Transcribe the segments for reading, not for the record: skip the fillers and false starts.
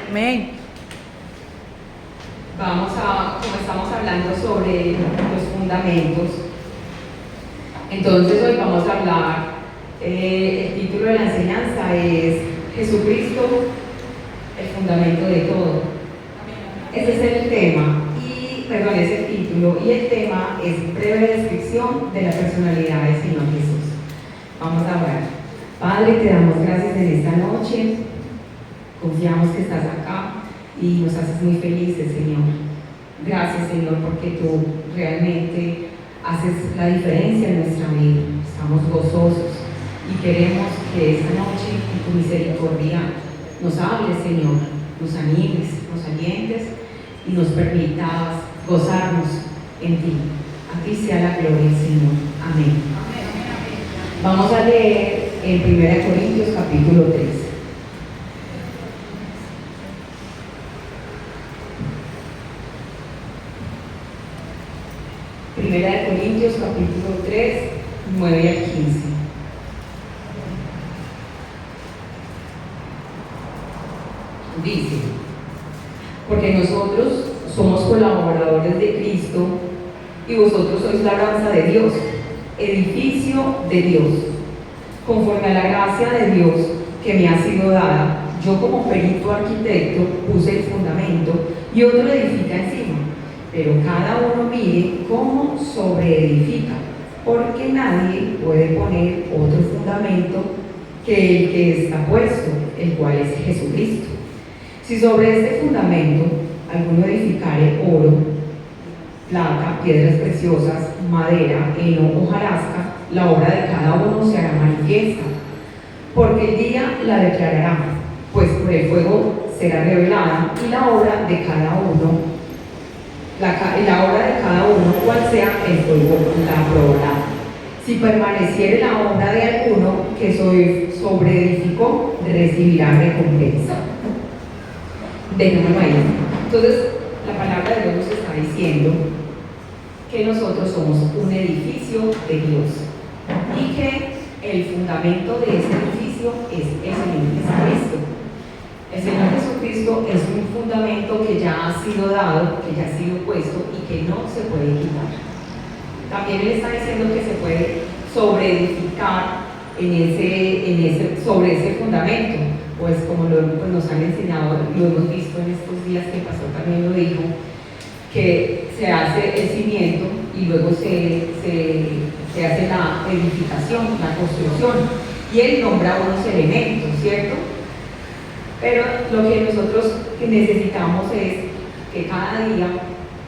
Amén. Como estamos hablando sobre los fundamentos, entonces hoy vamos a hablar, el título de la enseñanza es Jesucristo, el fundamento de todo. Ese es el tema, es el título, y el tema es breve descripción de la personalidad del Señor Jesús. Vamos a orar. Padre, te damos gracias en esta noche, confiamos que estás acá y nos haces muy felices, Señor. Gracias, Señor, porque tú realmente haces la diferencia en nuestra vida. Estamos gozosos y queremos que esta noche en tu misericordia nos hables, Señor, nos animes, nos alientes y nos permitas gozarnos en ti. A ti sea la gloria, Señor. Amén. Vamos a leer en 1 Corintios capítulo 3. Primera de Corintios capítulo 3, 9 al 15. Dice: porque nosotros somos colaboradores de Cristo y vosotros sois labranza de Dios, edificio de Dios. Conforme a la gracia de Dios que me ha sido dada, yo como perito arquitecto puse el fundamento y otro edifica encima. Pero cada uno mire cómo sobreedifica, porque nadie puede poner otro fundamento que el que está puesto, el cual es Jesucristo. Si sobre este fundamento alguno edificare oro, plata, piedras preciosas, madera, heno, hojarasca, la obra de cada uno se hará manifiesta, porque el día la declarará, pues por el fuego será revelada, y la obra de cada uno, cual sea el fuego, la probará. Si permaneciere la obra de alguno que sobreedificó, recibirá recompensa. Dejémoslo ahí. Entonces, la palabra de Dios nos está diciendo que nosotros somos un edificio de Dios y que el fundamento de este edificio es el Señor Jesucristo. El Señor Jesucristo es un fundamento que ya ha sido dado, que ya ha sido puesto y que no se puede quitar. También Él está diciendo que se puede sobreedificar sobre ese fundamento, pues como nos han enseñado, lo hemos visto en estos días que pasó, también lo dijo, que se hace el cimiento y luego se hace la edificación, la construcción, y Él nombra unos elementos, ¿cierto? Pero lo que nosotros necesitamos es que cada día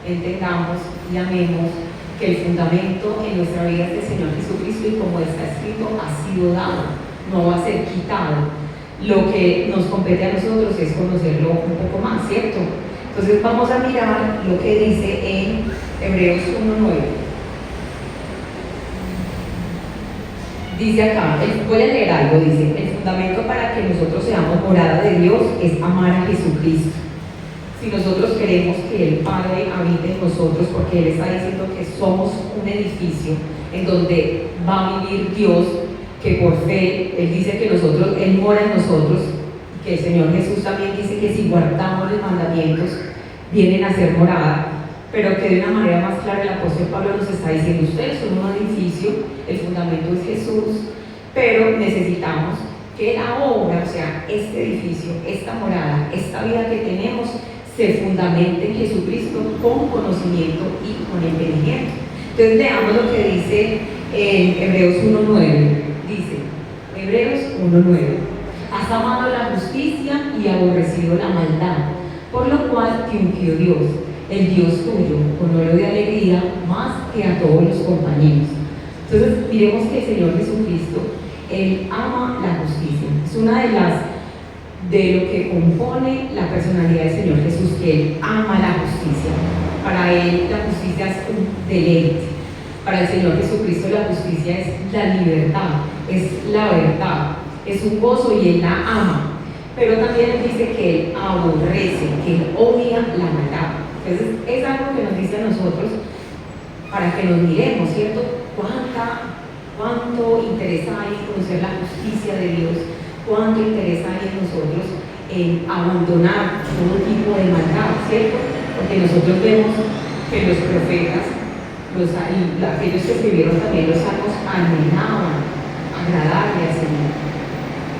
entendamos y amemos que el fundamento en nuestra vida es el Señor Jesucristo, y como está escrito, ha sido dado, no va a ser quitado. Lo que nos compete a nosotros es conocerlo un poco más, ¿cierto? Entonces vamos a mirar lo que dice en Hebreos 1:9. Dice acá, voy a leer algo, dice: el fundamento para que nosotros seamos morada de Dios es amar a Jesucristo. Si nosotros queremos que el Padre habite en nosotros, porque Él está diciendo que somos un edificio en donde va a vivir Dios, que por fe, Él dice que Él mora en nosotros, que el Señor Jesús también dice que si guardamos los mandamientos, vienen a ser morada, pero que de una manera más clara el apóstol Pablo nos está diciendo: ustedes son un edificio, el fundamento es Jesús, pero necesitamos que la obra, o sea, este edificio, esta morada, esta vida que tenemos, se fundamente en Jesucristo con conocimiento y con entendimiento. Entonces leamos lo que dice en Hebreos 1:9. Dice, Hebreos 1:9: has amado la justicia y aborrecido la maldad, por lo cual te ungió Dios, el Dios tuyo, con óleo de alegría, más que a todos los compañeros. Entonces miremos que el Señor Jesucristo, Él ama la justicia. Es una de lo que compone la personalidad del Señor Jesús, que Él ama la justicia. Para Él la justicia es un deleite. Para el Señor Jesucristo la justicia es la libertad, es la verdad, es un gozo, y Él la ama. Pero también Él dice que Él aborrece, que Él odia la maldad. Entonces es algo que nos dice a nosotros para que nos miremos, ¿cierto? ¿Cuánto interés hay en conocer la justicia de Dios? ¿Cuánto interés hay en nosotros en abandonar todo tipo de maldad, ¿cierto? Porque nosotros vemos que los profetas, aquellos que escribieron también los salmos, anhelaban agradarle al Señor.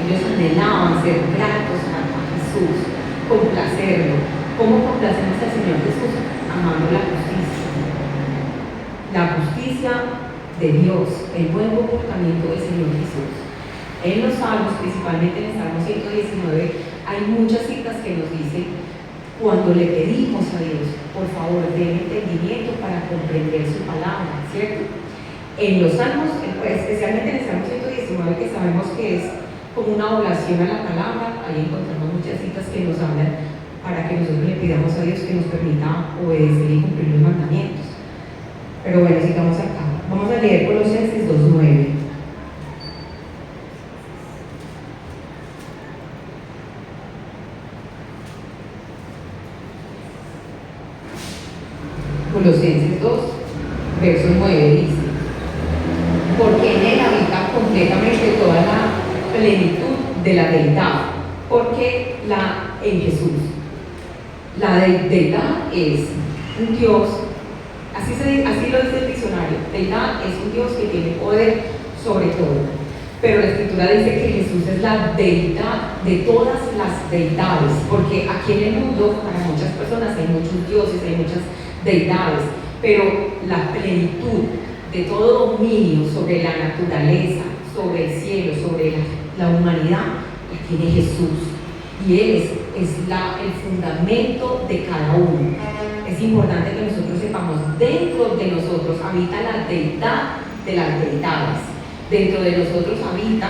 Ellos anhelaban ser gratos a Jesús, complacerlo. ¿Cómo complacemos al Señor Jesús? Amando la justicia. La justicia de Dios, el buen comportamiento del Señor Jesús. En los salmos, principalmente en el Salmo 119, hay muchas citas que nos dicen, cuando le pedimos a Dios, por favor, den entendimiento para comprender su palabra, ¿cierto? En los salmos, especialmente en el Salmo 119, que sabemos que es como una oración a la palabra, ahí encontramos muchas citas que nos hablan para que nosotros le pidamos a Dios que nos permita obedecer y cumplir los mandamientos. Pero bueno, sigamos acá. Vamos a leer Colosenses 2:9. Colosenses 2, verso 9 dice: porque en él habita completamente toda la plenitud de la deidad. Porque en Jesús, la deidad es un Dios, así lo dice el diccionario, deidad es un Dios que tiene poder sobre todo. Pero la Escritura dice que Jesús es la deidad de todas las deidades, porque aquí en el mundo, para muchas personas hay muchos dioses, hay muchas deidades, pero la plenitud de todo dominio sobre la naturaleza, sobre el cielo, sobre la humanidad, la tiene Jesús. Y Él es el fundamento de cada uno. Es importante que nosotros sepamos, dentro de nosotros habita la deidad de las deidades. Dentro de nosotros habita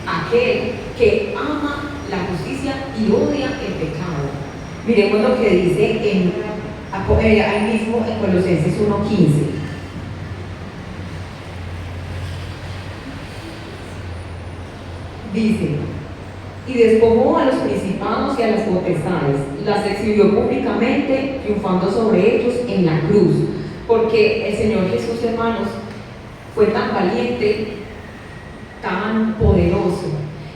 aquel que ama la justicia y odia el pecado. Miremos lo que dice ahí mismo en Colosenses 1:15. Dice: y despojó a los principados y a las potestades, las exhibió públicamente, triunfando sobre ellos en la cruz. Porque el Señor Jesús, hermanos, fue tan valiente, tan poderoso,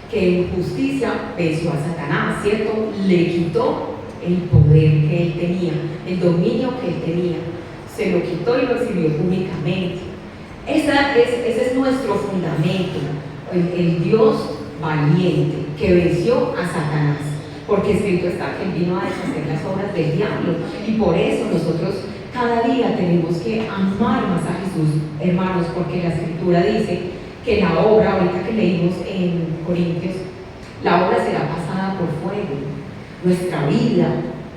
que en justicia venció a Satanás, ¿cierto? Le quitó el poder que él tenía, el dominio que él tenía, se lo quitó y lo exhibió públicamente. Ese es nuestro fundamento, el Dios valiente que venció a Satanás, porque escrito está que él vino a deshacer las obras del diablo, y por eso nosotros cada día tenemos que amar más a Jesús, hermanos, porque la Escritura dice que la obra, ahorita que leímos en Corintios, la obra será pasada por fuego, nuestra vida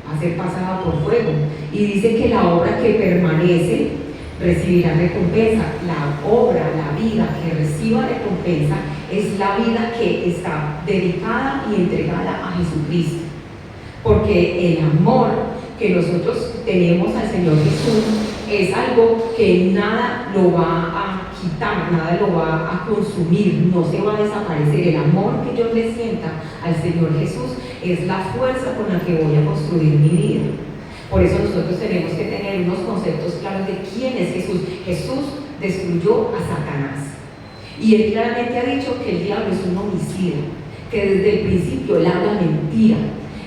va a ser pasada por fuego, y dice que la obra que permanece recibirá recompensa. La obra, la vida que reciba recompensa es la vida que está dedicada y entregada a Jesucristo, porque el amor que nosotros tenemos al Señor Jesús es algo que nada lo va a quitar, nada lo va a consumir, no se va a desaparecer. El amor que yo le sienta al Señor Jesús es la fuerza con la que voy a construir mi vida. Por eso nosotros tenemos que tener unos conceptos claros de quién es Jesús. Jesús destruyó a Satanás, y él claramente ha dicho que el diablo es un homicida, que desde el principio él habla mentira.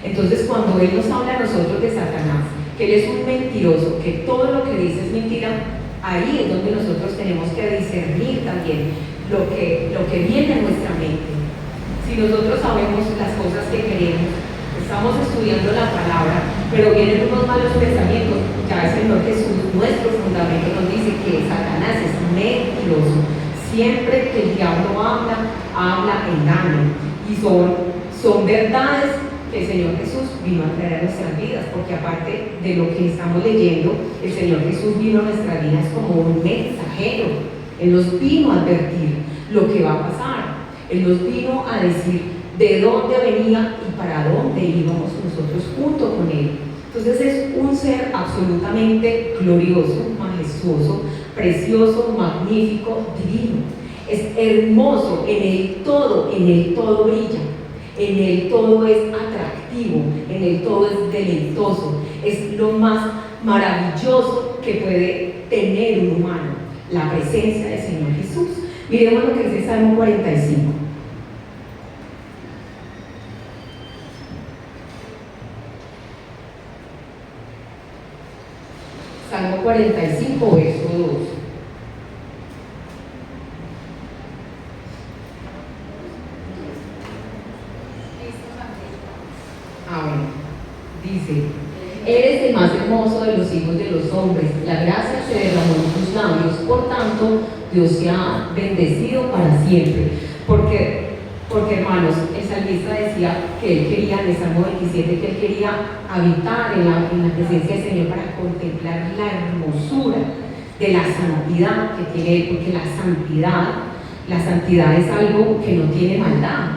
Entonces, cuando él nos habla a nosotros de Satanás, que él es un mentiroso, que todo lo que dice es mentira, ahí es donde nosotros tenemos que discernir también lo que viene a nuestra mente. Si nosotros sabemos las cosas que queremos, estamos estudiando la palabra, pero vienen unos malos pensamientos, ya el Señor Jesús, nuestro fundamento, nos dice que Satanás es mentiroso. Siempre que el diablo habla engaño, y son verdades que el Señor Jesús vino a traer a nuestras vidas, porque aparte de lo que estamos leyendo, el Señor Jesús vino a nuestras vidas como un mensajero. Él nos vino a advertir lo que va a pasar, Él nos vino a decir de dónde venía y para dónde íbamos nosotros junto con Él. Entonces es un ser absolutamente glorioso, majestuoso, precioso, magnífico, divino. Es hermoso, en Él todo brilla, en Él todo es atractivo, en Él todo es deleitoso, es lo más maravilloso que puede tener un humano, la presencia del Señor Jesús. Miremos lo que dice Salmo 45. Salmo 45, verso 2. Amén. Dice: eres el más hermoso de los hijos de los hombres, la gracia se derramó en tus labios, por tanto Dios te ha bendecido para siempre. Porque hermanos, el salmista decía que él quería, en el Salmo 27, que él quería habitar en la presencia del Señor para contemplar la hermosura de la santidad que tiene él, porque la santidad es algo que no tiene maldad,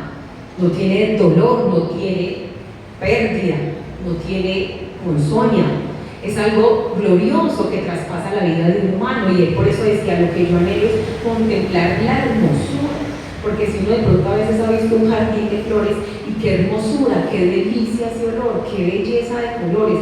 no tiene dolor, no tiene pérdida, no tiene ponzoña, es algo glorioso que traspasa la vida de un humano, y él por eso decía: lo que yo anhelo es contemplar la hermosura, porque si uno de pronto a veces ha visto un jardín de flores, y qué hermosura, qué delicia ese olor, qué belleza de colores,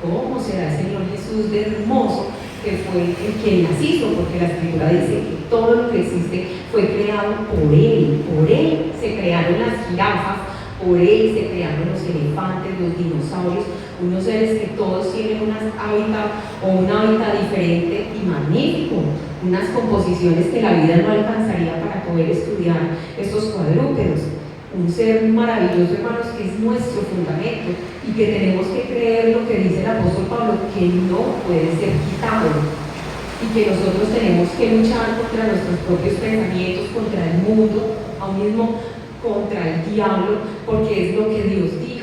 ¿cómo será el Señor Jesús de hermoso, que fue el quien las hizo? Porque la Escritura dice que todo lo que existe fue creado por Él se crearon las jirafas, por Él se crearon los elefantes, los dinosaurios, unos seres que todos tienen un hábitat diferente y magnífico, unas composiciones que la vida no alcanzaría para poder estudiar estos cuadrúpedos. Un ser maravilloso, hermanos, que es nuestro fundamento y que tenemos que creer lo que dice el apóstol Pablo, que no puede ser quitado, y que nosotros tenemos que luchar contra nuestros propios pensamientos, contra el mundo, aún mismo contra el diablo, porque es lo que Dios dijo.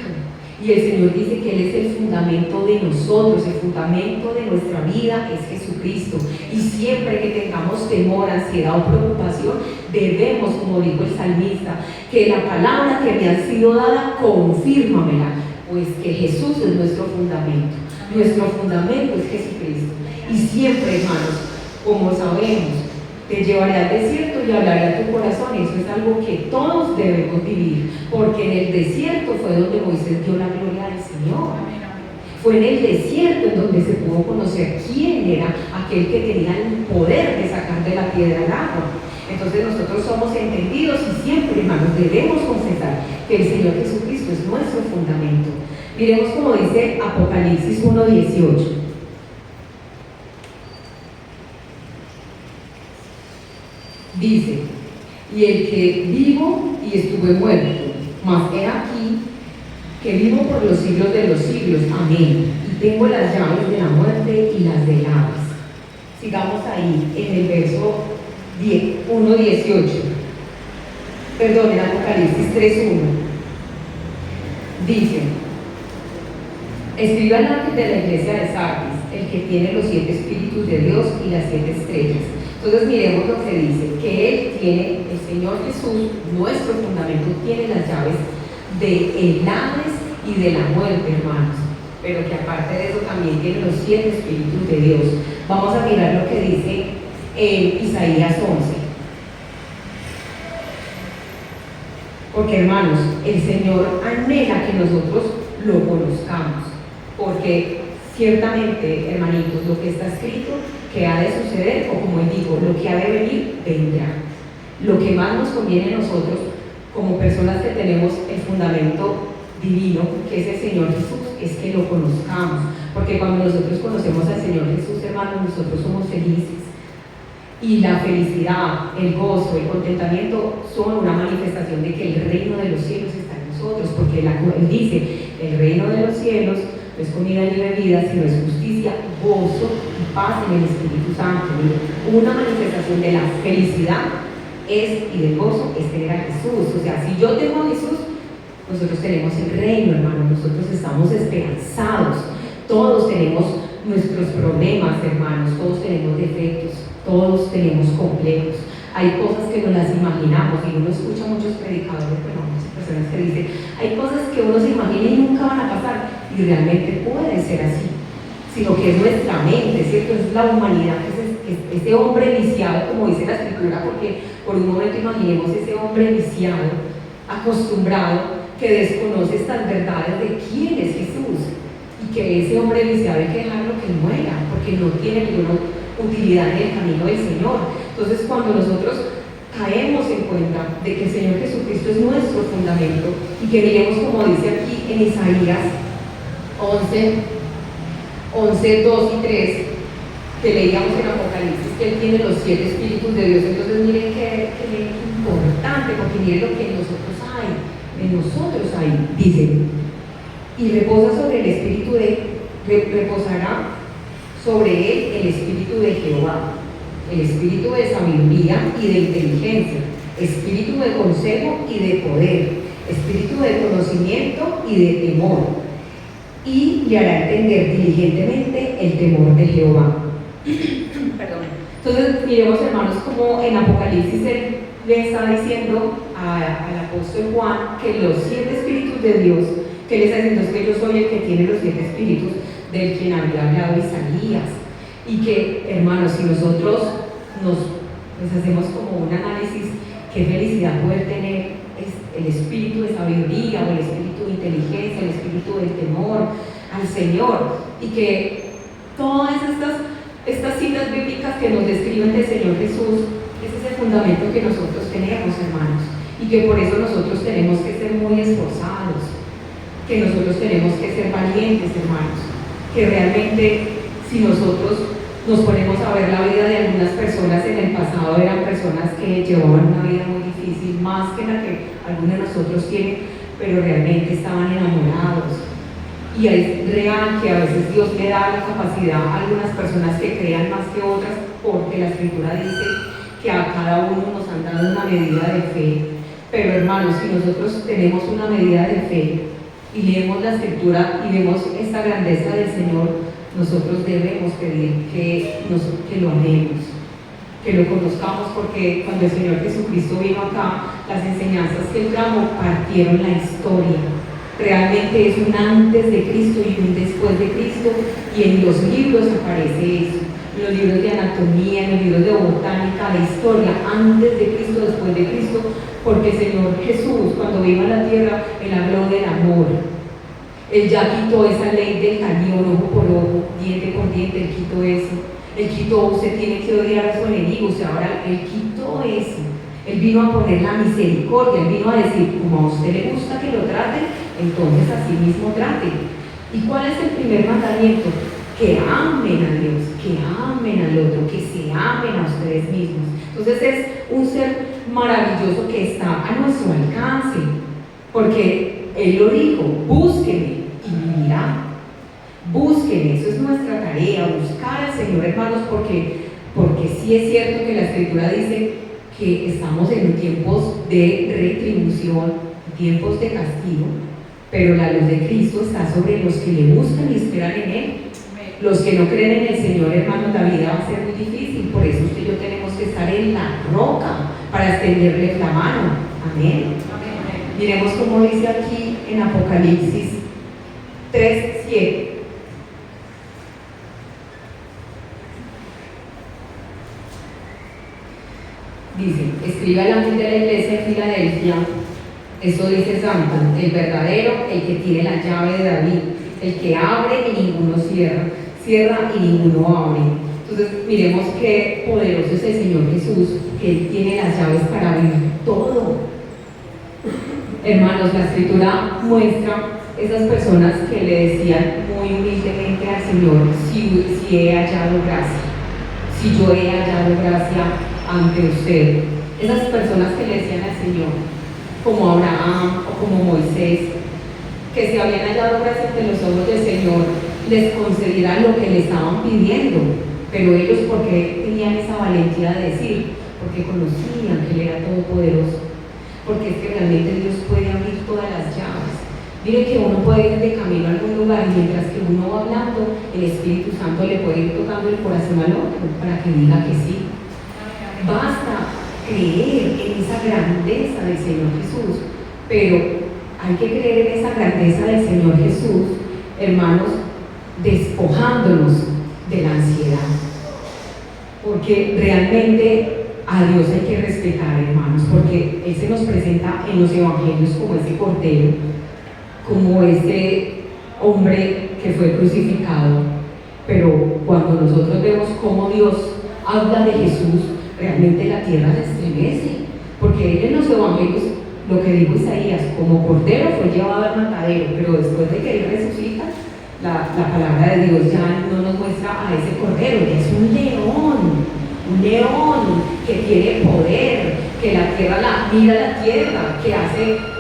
Y el Señor dice que Él es el fundamento de nosotros, el fundamento de nuestra vida es Jesucristo. Y siempre que tengamos temor, ansiedad o preocupación, debemos, como dijo el salmista, que la palabra que me ha sido dada, confírmamela, pues que Jesús es nuestro fundamento. Nuestro fundamento es Jesucristo. Y siempre, hermanos, como sabemos, te llevaré al desierto y hablaré a tu corazón. Eso es algo que todos debemos vivir, porque en el desierto fue donde Moisés vio la gloria del Señor. Fue en el desierto en donde se pudo conocer quién era aquel que tenía el poder de sacar de la piedra el agua. Entonces nosotros somos entendidos y siempre, hermanos, debemos confesar que el Señor Jesucristo es nuestro fundamento. Miremos como dice Apocalipsis 1:18. Dice: y el que vivo y estuve muerto, mas he aquí que vivo por los siglos de los siglos, amén, y tengo las llaves de la muerte y las del Hades. Sigamos ahí en el verso 1:18, perdón, en Apocalipsis 3:1. Dice: escribe al ángel de la iglesia de Sardis, el que tiene los 7 espíritus de Dios y las 7 estrellas. Entonces miremos lo que dice, que Él tiene, el Señor Jesús, nuestro fundamento, tiene las llaves del Hades y de la muerte, hermanos, pero que aparte de eso también tiene los 7 espíritus de Dios. Vamos a mirar lo que dice en Isaías 11. Porque, hermanos, el Señor anhela que nosotros lo conozcamos, porque ciertamente, hermanitos, lo que está escrito que ha de suceder, o como Él dijo, lo que ha de venir, vendrá. Lo que más nos conviene a nosotros, como personas que tenemos el fundamento divino, que es el Señor Jesús, es que lo conozcamos, porque cuando nosotros conocemos al Señor Jesús, hermanos, nosotros somos felices. Y la felicidad, el gozo, el contentamiento son una manifestación de que el reino de los cielos está en nosotros, porque Él dice: el reino de los cielos no es comida ni bebida, sino es justicia, gozo y paz en el Espíritu Santo. Una manifestación de la felicidad y del gozo es tener a Jesús. O sea, si yo tengo a Jesús, nosotros tenemos el reino, hermano, nosotros estamos esperanzados. Todos tenemos nuestros problemas, hermanos, todos tenemos defectos, todos tenemos complejos. Hay cosas que no las imaginamos, y uno escucha muchos predicadores, pero muchas personas que dicen: hay cosas que uno se imagina y nunca van a pasar, y realmente puede ser así, sino que es nuestra mente, ¿cierto? Es la humanidad, es ese hombre viciado, como dice la Escritura, porque por un momento imaginemos ese hombre viciado, acostumbrado, que desconoce estas verdades de quién es Jesús, y que ese hombre viciado hay que dejarlo que muera, porque no tiene ninguna utilidad en el camino del Señor. Entonces, cuando nosotros caemos en cuenta de que el Señor Jesucristo es nuestro fundamento, y que miremos como dice aquí en Isaías 11, 2 y 3, que leíamos en Apocalipsis, que Él tiene los 7 espíritus de Dios. Entonces miren qué importante, porque miren lo que en nosotros hay, dice, y reposa sobre el espíritu reposará sobre él el espíritu de Jehová, el espíritu de sabiduría y de inteligencia, espíritu de consejo y de poder, espíritu de conocimiento y de temor, y le hará entender diligentemente el temor de Jehová. Perdón. Entonces, miremos, hermanos, como en Apocalipsis él le está diciendo al apóstol Juan que los 7 espíritus de Dios, que él está diciendo es que yo soy el que tiene los 7 espíritus del quien había hablado Isaías, y que, hermanos, si nosotros pues hacemos como un análisis, qué felicidad poder tener el espíritu de sabiduría, o el espíritu de inteligencia, el espíritu del temor al Señor, y que todas estas citas bíblicas que nos describen del Señor Jesús, ese es el fundamento que nosotros tenemos, hermanos, y que por eso nosotros tenemos que ser muy esforzados, que nosotros tenemos que ser valientes, hermanos, que realmente si nosotros nos ponemos a ver la vida de algunas personas en el pasado, eran personas que llevaban una vida muy difícil, más que la que algunos de nosotros tienen, pero realmente estaban enamorados. Y es real que a veces Dios le da la capacidad a algunas personas que crean más que otras, porque la Escritura dice que a cada uno nos han dado una medida de fe. Pero hermanos, si nosotros tenemos una medida de fe y leemos la Escritura y vemos esta grandeza del Señor, nosotros debemos pedir que lo amemos, que lo conozcamos, porque cuando el Señor Jesucristo vino acá, las enseñanzas que Él trajo partieron la historia. Realmente es un antes de Cristo y un después de Cristo, y en los libros aparece eso, en los libros de anatomía, en los libros de botánica, la historia antes de Cristo, después de Cristo, porque el Señor Jesús, cuando vino a la tierra, Él habló del amor. Él ya quitó esa ley del cañón, ojo por ojo, diente por diente, Él quitó eso. Él quitó, usted tiene que odiar a su enemigo, ahora Él quitó eso. Él vino a poner la misericordia, Él vino a decir, como a usted le gusta que lo traten, entonces así mismo traten. ¿Y cuál es el primer mandamiento? Que amen a Dios, que amen al otro, que se amen a ustedes mismos. Entonces es un ser maravilloso que está a nuestro alcance, porque Él lo dijo, búsquenme y vivirán. Búsquenme, eso es nuestra tarea, buscar al Señor, hermanos, porque sí es cierto que la Escritura dice que estamos en tiempos de retribución, tiempos de castigo, pero la luz de Cristo está sobre los que le buscan y esperan en Él. Los que no creen en el Señor, hermanos, la vida va a ser muy difícil, por eso usted y yo tenemos que estar en la roca para extenderle la mano. Amén. Miremos cómo dice aquí en Apocalipsis 3:7. Dice, escribe al ángel de la iglesia en Filadelfia, eso dice Santo, el verdadero, el que tiene la llave de David, el que abre y ninguno cierra, cierra y ninguno abre. Entonces miremos qué poderoso es el Señor Jesús, que Él tiene las llaves para abrir todo. Hermanos, la Escritura muestra esas personas que le decían muy humildemente al Señor, si he hallado gracia, si yo he hallado gracia ante usted. Esas personas que le decían al Señor, como Abraham o como Moisés, que si habían hallado gracia ante los ojos del Señor, les concederá lo que le estaban pidiendo. Pero ellos, porque tenían esa valentía de decir, porque conocían que Él era todopoderoso, porque es que realmente Dios puede abrir todas las llaves. Miren que uno puede ir de camino a algún lugar y mientras que uno va hablando, el Espíritu Santo le puede ir tocando el corazón al otro para que diga que sí. Basta creer en esa grandeza del Señor Jesús, pero hay que creer en esa grandeza del Señor Jesús, hermanos, despojándonos de la ansiedad, porque realmente a Dios hay que respetar, hermanos, porque Él se nos presenta en los evangelios como ese cordero, como ese hombre que fue crucificado, pero cuando nosotros vemos cómo Dios habla de Jesús, realmente la tierra se estremece, porque Él en los evangelios, lo que dijo Isaías, como cordero fue llevado al matadero, pero después de que Él resucita, la palabra de Dios ya no nos muestra a ese cordero, es un león que tiene poder, que la tierra mira la tierra,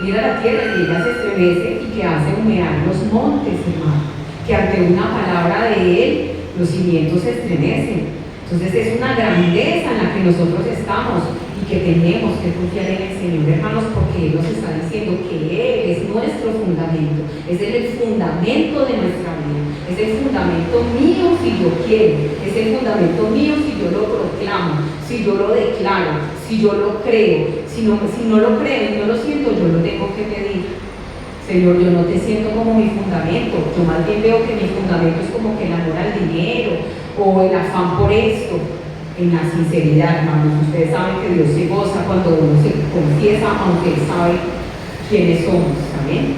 mira la tierra y ella se estremece y que hace humear los montes, hermano, que ante una palabra de él los cimientos se estremecen. Entonces es una grandeza en la que nosotros estamos y que tenemos que confiar en el Señor, hermanos, porque Él nos está diciendo que Él es nuestro fundamento, es el fundamento de nuestra vida, es el fundamento mío si yo quiero, es el fundamento mío si yo lo proclamo, si yo lo declaro, si yo lo creo, si no lo creo y no lo siento, yo lo tengo que pedir. Señor, yo no te siento como mi fundamento, yo más bien veo que mi fundamento es como que el amor al dinero o el afán por esto. En la sinceridad, hermanos, ustedes saben que Dios se goza cuando uno se confiesa, aunque Él sabe quiénes somos. ¿Amén?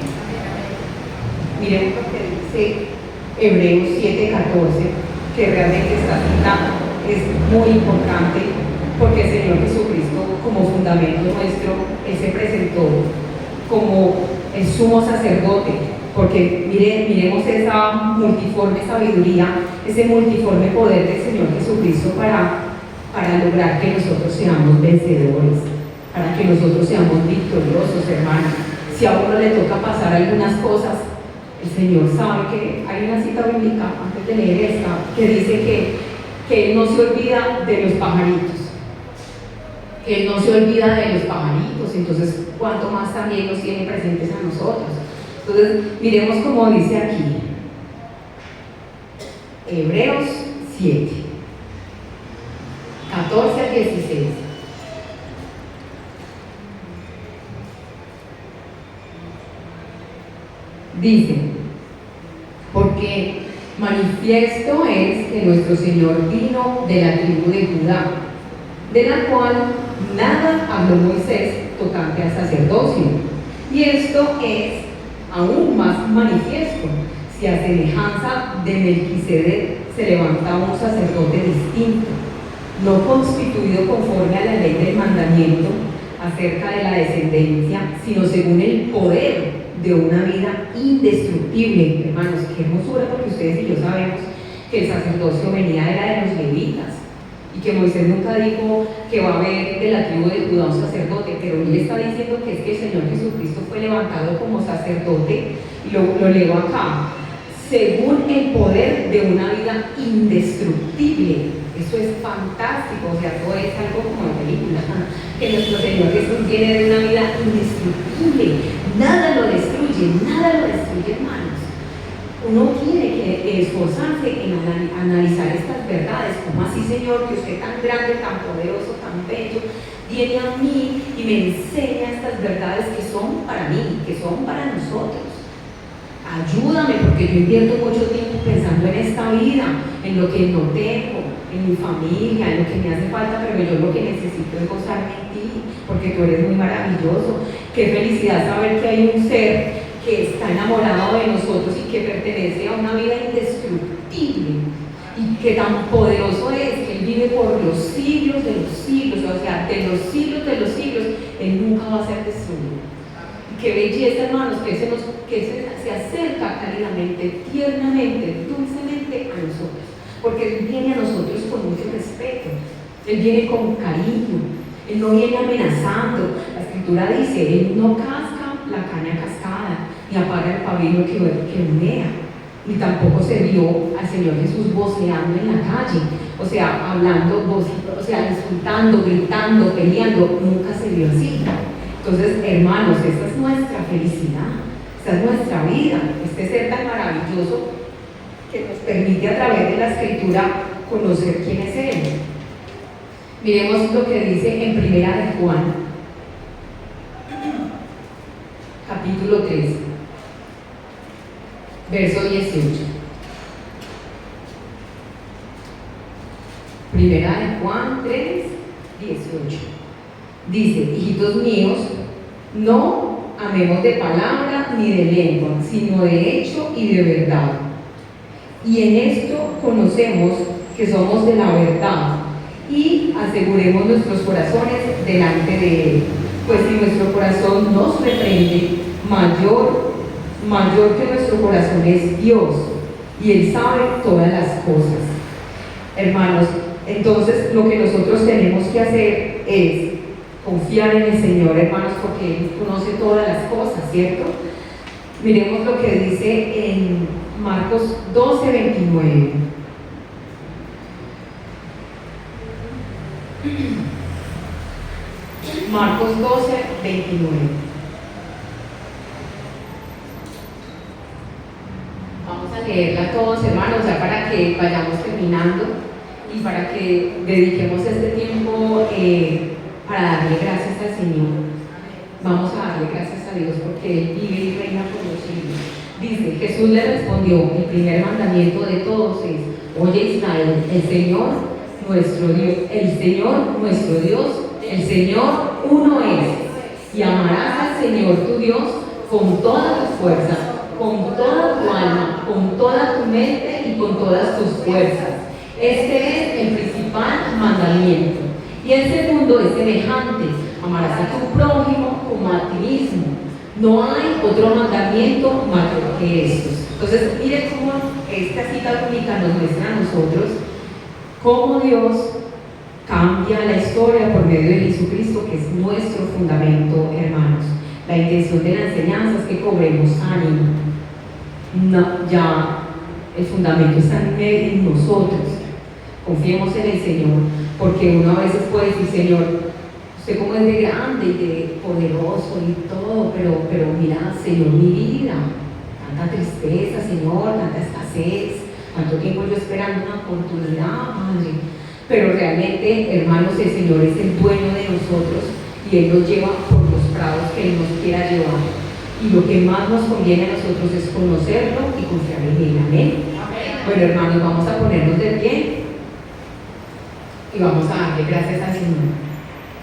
Miremos lo que dice Hebreos 7:14, que realmente esta cita es muy importante, porque el Señor Jesucristo, como fundamento nuestro, Él se presentó como el sumo sacerdote, porque miremos esa multiforme sabiduría, ese multiforme poder del Señor Jesucristo para lograr que nosotros seamos vencedores, para que nosotros seamos victoriosos, hermanos. Si a uno le toca pasar algunas cosas, el Señor sabe que hay una cita bíblica, antes de leer esta, que dice que Él no se olvida de los pajaritos, que Él no se olvida de los pajaritos, entonces cuánto más también nos tiene presentes a nosotros. Entonces miremos como dice aquí, Hebreos 7, 14 al 16. Dice, porque manifiesto es que nuestro Señor vino de la tribu de Judá, de la cual nada habló Moisés tocante al sacerdocio, y esto es aún más manifiesto, si a semejanza de Melquisedec se levanta un sacerdote distinto, no constituido conforme a la ley del mandamiento acerca de la descendencia, sino según el poder de una vida indestructible. Hermanos, qué hermosura, porque ustedes y yo sabemos que el sacerdocio venía de los levitas y que Moisés nunca dijo que va a haber de la tribu de Judá un sacerdote, pero él está diciendo que es que el Señor Jesucristo fue levantado como sacerdote, y lo leo acá, según el poder de una vida indestructible. Eso es fantástico, o sea, todo es algo como de película, que nuestro Señor Jesús viene de una vida indestructible, nada lo destruye, hermanos. Uno tiene que esforzarse en analizar estas verdades, como así, Señor, que usted tan grande, tan poderoso, tan bello, viene a mí y me enseña estas verdades que son para mí, que son para nosotros. Ayúdame, porque yo invierto mucho tiempo pensando en esta vida, en lo que no tengo, en mi familia, en lo que me hace falta, pero yo lo que necesito es gozarme en ti, porque tú eres muy maravilloso. Qué felicidad saber que hay un ser que está enamorado de nosotros y que pertenece a una vida indestructible, y que tan poderoso es que Él vive por los siglos de los siglos, o sea, de los siglos, Él nunca va a ser destruido. Qué belleza, hermanos, que se acerca cálidamente, tiernamente, dulcemente a nosotros, porque Él viene a nosotros con mucho respeto, Él viene con cariño, Él no viene amenazando. La Escritura dice, Él no casca la caña cascada, ni apaga el pabilo que humea, ni tampoco se vio al Señor Jesús voceando en la calle, o sea, hablando, o sea, insultando, gritando, peleando, nunca se vio así. Entonces, hermanos, esta es nuestra felicidad, esta es nuestra vida, este ser tan maravilloso que nos permite a través de la Escritura conocer quién es Él. Miremos lo que dice en Primera de Juan, capítulo 3, verso 18. Primera de Juan 3, 18. Dice, hijitos míos, no amemos de palabra ni de lengua, sino de hecho y de verdad. Y en esto conocemos que somos de la verdad, y aseguremos nuestros corazones delante de Él. Pues si nuestro corazón nos reprende, mayor que nuestro corazón es Dios. y Él sabe todas las cosas. Hermanos, entonces lo que nosotros tenemos que hacer es confiar en el Señor, hermanos, porque Él conoce todas las cosas, ¿cierto? Miremos lo que dice en Marcos 12:29. Marcos 12:29. Vamos a leerla todos, hermanos, ya para que vayamos terminando y para que dediquemos este tiempo para darle gracias al Señor. Vamos a darle gracias a Dios porque Él vive y reina por los siglos. Dice, Jesús le respondió, el primer mandamiento de todos es: oye Israel, el Señor nuestro Dios, el Señor uno es, y amarás al Señor tu Dios con toda tu fuerza, con toda tu alma, con toda tu mente y con todas tus fuerzas. Este es el principal mandamiento. Y el segundo es semejante: amarás a tu prójimo como a ti mismo. No hay otro mandamiento mayor que estos. Entonces, miren cómo esta cita bíblica nos muestra a nosotros cómo Dios cambia la historia por medio de Jesucristo, que es nuestro fundamento, hermanos. La intención de la enseñanza es que cobremos ánimo. No, ya el fundamento está en nosotros. Confiemos en el Señor, porque uno a veces puede decir: Señor, usted como es de grande y de poderoso y todo, pero mira, Señor, mi vida, tanta tristeza, Señor, tanta escasez, tanto tiempo yo esperando una oportunidad, Padre. Pero realmente, hermanos, el Señor es el dueño de nosotros y Él nos lleva por los prados que Él nos quiera llevar. Y lo que más nos conviene a nosotros es conocerlo y confiar en Él. Amén. Bueno, hermanos, vamos a ponernos de pie y vamos a darle gracias al Señor.